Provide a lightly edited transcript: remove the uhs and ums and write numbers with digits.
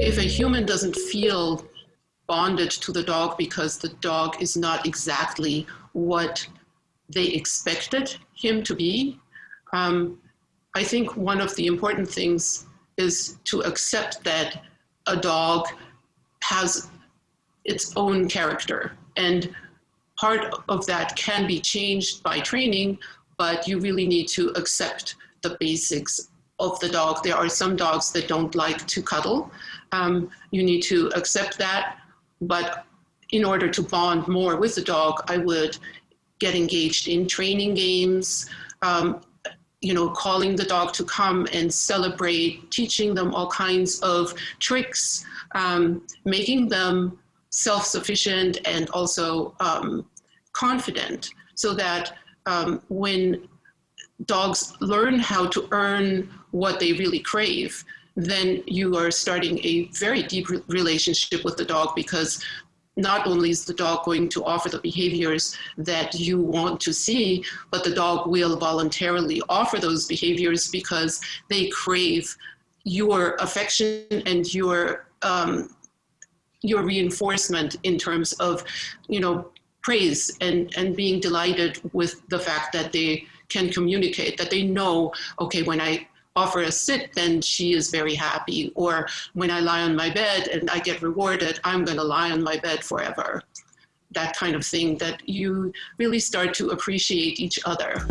if a human doesn't feel bonded to the dog because the dog is not exactly what they expected him to be, I think one of the important things is to accept that a dog has its own character. And part of that can be changed by training, but you really need to accept the basics of the dog. There are some dogs that don't like to cuddle. You need to accept that. But in order to bond more with the dog, I would get engaged in training games, calling the dog to come and celebrate, teaching them all kinds of tricks, making them self-sufficient and also confident, so that when dogs learn how to earn what they really crave, then you are starting a very deep relationship with the dog, because not only is the dog going to offer the behaviors that you want to see, but the dog will voluntarily offer those behaviors because they crave your affection and your reinforcement in terms of, praise and being delighted with the fact that they can communicate, that they know, okay, when I offer a sit, then she is very happy. Or when I lie on my bed and I get rewarded, I'm going to lie on my bed forever. That kind of thing, that you really start to appreciate each other.